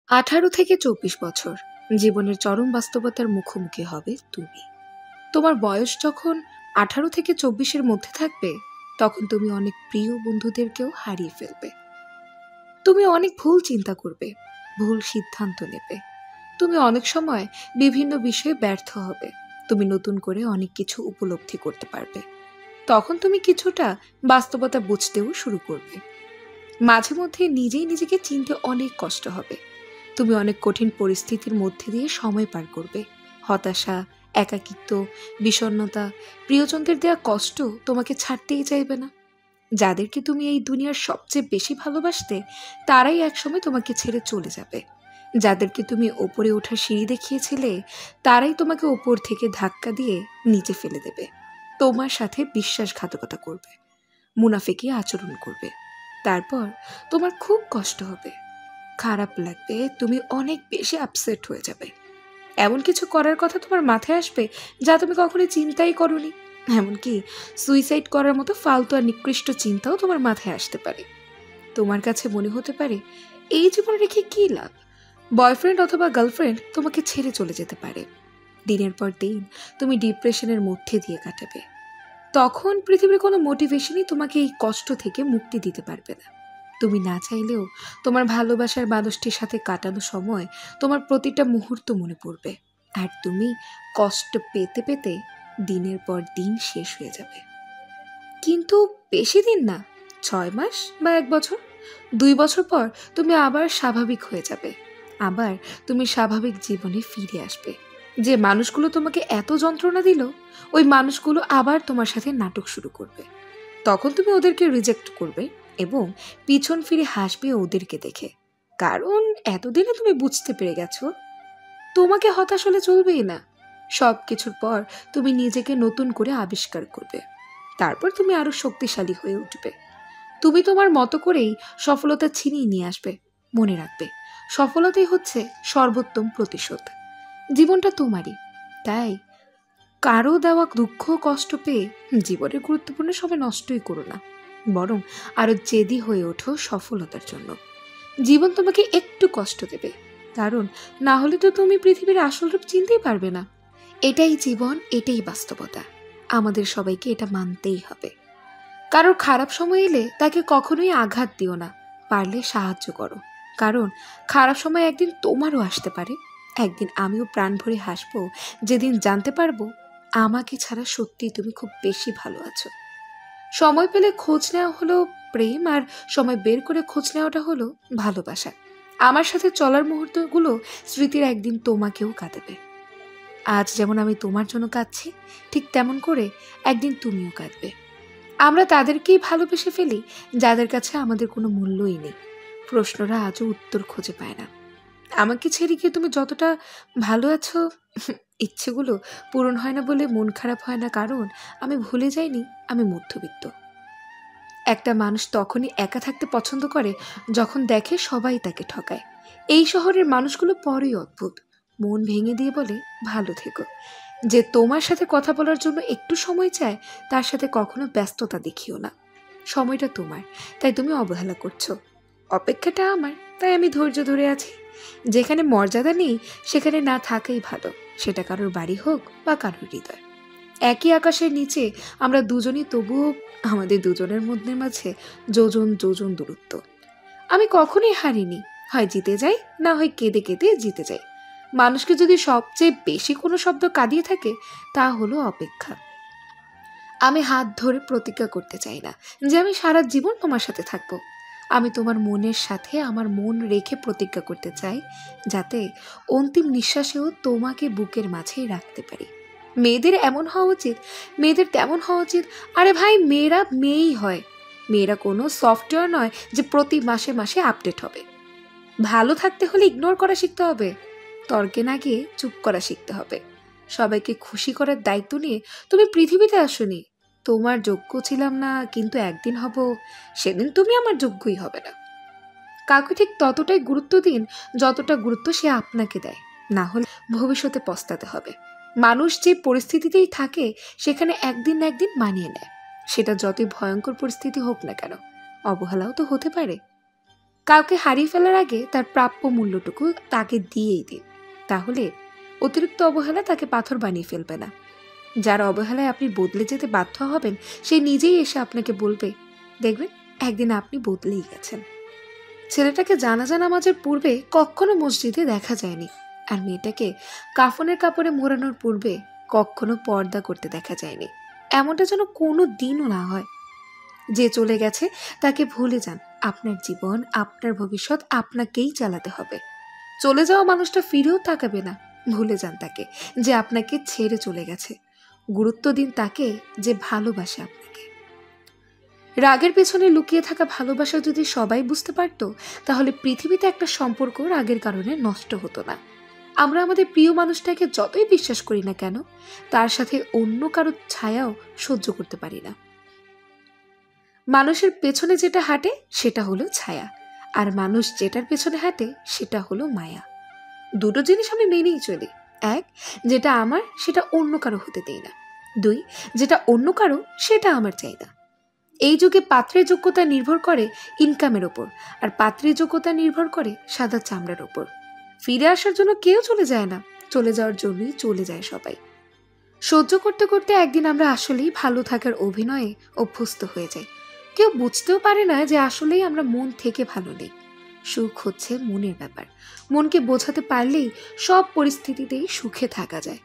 18 থেকে 24 বছর জীবনের চরম বাস্তবতার মুখোমুখি হবে তুমি। তোমার বয়স যখন 18 থেকে 24-এর মধ্যে থাকবে, তখন তুমি অনেক প্রিয় বন্ধুদেরকেও হারিয়ে ফেলবে। তুমি অনেক ভুল চিন্তা করবে, ভুল সিদ্ধান্ত নেবে। তুমি অনেক সময় বিভিন্ন বিষয়ে ব্যর্থ হবে। তুমি নতুন করে অনেক কিছু উপলব্ধি করতে পারবে। তখন তুমি কিছুটা বাস্তবতা বুঝতেও শুরু করবে। মাঝে মধ্যে নিজেই নিজেকে চিনতে অনেক কষ্ট হবে। তুমি অনেক কঠিন পরিস্থিতির মধ্যে দিয়ে সময় পার করবে। হতাশা, একাকিত্ব, বিষণ্ণতা, প্রিয়জনদের দেওয়া কষ্ট তোমাকে ছাড়তেই চাইবে না। যাদেরকে তুমি এই দুনিয়ার সবচেয়ে বেশি ভালোবাসতে, তারাই একসময় তোমাকে ছেড়ে চলে যাবে। যাদেরকে তুমি ওপরে ওঠার সিঁড়ি দেখিয়েছিলে, তারাই তোমাকে ওপর থেকে ধাক্কা দিয়ে নিচে ফেলে দেবে। তোমার সাথে বিশ্বাসঘাতকতা করবে, মুনাফিকি আচরণ করবে। তারপর তোমার খুব কষ্ট হবে, খারাপ লাগবে, তুমি অনেক বেশি আপসেট হয়ে যাবে। এমন কিছু করার কথা তোমার মাথায় আসবে যা তুমি কখনো চিন্তাই করোনি। এমনকি সুইসাইড করার মতো ফালতু আর নিকৃষ্ট চিন্তাও তোমার মাথায় আসতে পারে। তোমার কাছে মনে হতে পারে, এই জীবন রেখে কী লাভ? বয়ফ্রেন্ড অথবা গার্লফ্রেন্ড তোমাকে ছেড়ে চলে যেতে পারে। দিনের পর দিন তুমি ডিপ্রেশনের মধ্যে দিয়ে কাটাবে। তখন পৃথিবীর কোনো মোটিভেশনই তোমাকে এই কষ্ট থেকে মুক্তি দিতে পারবে না। তুমি না চাইলেও তোমার ভালোবাসার মানুষটির সাথে কাটানো সময় তোমার প্রতিটা মুহূর্ত মনে পড়বে। আর তুমি কষ্ট পেতে পেতে দিনের পর দিন শেষ হয়ে যাবে। কিন্তু বেশি দিন না, 6 মাস বা 1 বছর, 2 বছর পর তুমি আবার স্বাভাবিক হয়ে যাবে। আবার তুমি স্বাভাবিক জীবনে ফিরে আসবে। যে মানুষগুলো তোমাকে এত যন্ত্রণা দিল, ওই মানুষগুলো আবার তোমার সাথে নাটক শুরু করবে। তখন তুমি ওদেরকে রিজেক্ট করবে এবং পিছন ফিরে হাসবে ওদেরকে দেখে। কারণ এতদিনে তুমি বুঝতে পেরে গেছো, তোমাকে হতাশ হলে চলবেই না। সব কিছুর পর তুমি নিজেকে নতুন করে আবিষ্কার করবে। তারপর তুমি আরো শক্তিশালী হয়ে উঠবে। তুমি তোমার মতো করেই সফলতা ছিনিয়ে নিয়ে আসবে। মনে রাখবে, সফলতাই হচ্ছে সর্বোত্তম প্রতিশোধ। জীবনটা তোমারই, তাই কারো দেওয়া দুঃখ কষ্ট পেয়ে জীবনের গুরুত্বপূর্ণ সময় নষ্টই করো না। বরং আরো জেদি হয়ে ওঠো সফলতার জন্য। জীবন তোমাকে একটু কষ্ট দেবে, কারণ না হলে তো তুমি পৃথিবীর আসল রূপ চিনতেই পারবে না। এটাই জীবন, এটাই বাস্তবতা। আমাদের সবাইকে এটা মানতেই হবে। কারোর খারাপ সময় এলে তাকে কখনোই আঘাত দিও না, পারলে সাহায্য করো। কারণ খারাপ সময় একদিন তোমারও আসতে পারে। একদিন আমিও প্রাণ ভরে হাসবো, যেদিন জানতে পারবো আমাকে ছাড়া সত্যিই তুমি খুব বেশি ভালো আছো। সময় পেলে খোঁজ নেওয়া হলো প্রেম, আর সময় বের করে খোঁজ নেওয়াটা হলো ভালোবাসা। আমার সাথে চলার মুহূর্তগুলো স্মৃতির একদিন তোমাকেও কাঁদাবে। আজ যেমন আমি তোমার জন্য কাঁদছি, ঠিক তেমন করে একদিন তুমিও কাঁদবে। আমরা তাদেরকেই ভালোবেসে ফেলি যাদের কাছে আমাদের কোনো মূল্যই নেই। প্রশ্নরা আজও উত্তর খুঁজে পায় না। আমাকে ছেড়ে গিয়ে তুমি যতটা ভালো আছো, ইচ্ছেগুলো পূরণ হয় না বলে মন খারাপ হয় না, কারণ আমি ভুলে যাইনি আমি মধ্যবিত্ত। একটা মানুষ তখনই একা থাকতে পছন্দ করে যখন দেখে সবাই তাকে ঠকায়। এই শহরের মানুষগুলো বড়ই অদ্ভুত। মন ভেঙে দিয়ে বলে ভালো থেকো। যে তোমার সাথে কথা বলার জন্য একটু সময় চায়, তার সাথে কখনো ব্যস্ততা দেখিও না। সময়টা তোমার, তাই তুমি অবহেলা করছো। অপেক্ষাটা আমার, তাই আমি ধৈর্য ধরে আছি। যেখানে মর্যাদা নেই সেখানে না থাকাই ভালো, সেটা কারোর বাড়ি হোক বা কারোর হৃদয়। একই আকাশের নিচে আমরা দুজনই, তবুও আমাদের দুজনের মধ্যে মাঝে যোজন যোজন দূরত্ব। আমি কখনোই হারিনি, হয় জিতে যাই, না হয় কেঁদে কেঁদে জিতে যাই। মানুষকে যদি সবচেয়ে বেশি কোনো শব্দ কাঁদিয়ে থাকে, তা হলো অপেক্ষা। আমি হাত ধরে প্রতিজ্ঞা করতে চাই না যে আমি সারা জীবন তোমার সাথে থাকবো। আমি তোমার মনের সাথে আমার মন রেখে প্রতিজ্ঞা করতে চাই, যাতে অন্তিম নিঃশ্বাসেও তোমাকে বুকের মাঝেই রাখতে পারি। মেয়েদের এমন হওয়া উচিত, মেয়েদের তেমন হওয়া উচিত। আরে ভাই, মেয়েরা মেয়েই হয়। মেয়েরা কোনো সফটওয়্যার নয় যে প্রতি মাসে মাসে আপডেট হবে। ভালো থাকতে হলে ইগনোর করা শিখতে হবে, তর্কে না গিয়ে চুপ করা শিখতে হবে। সবাইকে খুশি করার দায়িত্ব নিয়ে তুমি পৃথিবীতে আসোনি। তোমার যোগ্য ছিলাম না, কিন্তু একদিন হব, সেদিন তুমি আমার যোগ্যই হবে না। কাউকে ঠিক ততটাই গুরুত্ব দিন যতটা গুরুত্ব সে আপনাকে দেয়, না হলে ভবিষ্যতে পস্তাতে হবে। মানুষ যে পরিস্থিতিতেই থাকে সেখানে একদিন না একদিন মানিয়ে নেয়, সেটা যতই ভয়ঙ্কর পরিস্থিতি হোক না কেন। অবহেলাও তো হতে পারে। কাউকে হারিয়ে ফেলার আগে তার প্রাপ্য মূল্যটুকু তাকে দিয়েই দিন, তাহলে অতিরিক্ত অবহেলা তাকে পাথর বানিয়ে ফেলবে না। যার অবহেলায় আপনি বদলে যেতে বাধ্য হবেন, সে নিজেই এসে আপনাকে বলবে, দেখবেন একদিন আপনি বদলেই গেছেন। ছেলেটাকে জানাজা নামাজের পূর্বে কখনো মসজিদে দেখা যায়নি, আর মেয়েটাকে কাফনের কাপড়ে মোড়ানোর পূর্বে কখনো পর্দা করতে দেখা যায়নি। এমনটা যেন কোনো দিনও না হয়। যে চলে গেছে তাকে ভুলে যান। আপনার জীবন, আপনার ভবিষ্যৎ আপনাকেই চালাতে হবে। চলে যাওয়া মানুষটা ফিরেও তাকাবে না। ভুলে যান তাকে, যে আপনাকে ছেড়ে চলে গেছে। গুরুত্ব দিন তাকে, যে ভালোবাসে আপনাকে। রাগের পেছনে লুকিয়ে থাকা ভালোবাসা যদি সবাই বুঝতে পারত, তাহলে পৃথিবীতে একটা সম্পর্ক রাগের কারণে নষ্ট হতো না। আমরা আমাদের প্রিয় মানুষটাকে যতই বিশ্বাস করি না কেন, তার সাথে অন্য কারো ছায়াও সহ্য করতে পারি না। মানুষের পেছনে যেটা হাঁটে সেটা হলো ছায়া, আর মানুষ যেটার পেছনে হাঁটে সেটা হলো মায়া। দুটো জিনিস আমি মেনেই চলি। এক, যেটা আমার সেটা অন্য কারো হতে দেই না। দুই, যেটা অন্য কারো সেটা আমার চাই না। এই যুগে পাত্রের যোগ্যতা নির্ভর করে ইনকামের ওপর, আর পাত্রের যোগ্যতা নির্ভর করে সাদা চামড়ার ওপর। ফিরে আসার জন্য কেউ চলে যায় না, চলে যাওয়ার জন্যই চলে যায় সবাই। সহ্য করতে করতে একদিন আমরা আসলেই ভালো থাকার অভিনয়ে অভ্যস্ত হয়ে যাই। কেউ বুঝতেও পারে না যে আসলেই আমরা মন থেকে ভালো নেই। সুখ হচ্ছে মনের ব্যাপার। মনকে বোঝাতে পারলেই সব পরিস্থিতিতেই সুখে থাকা যায়।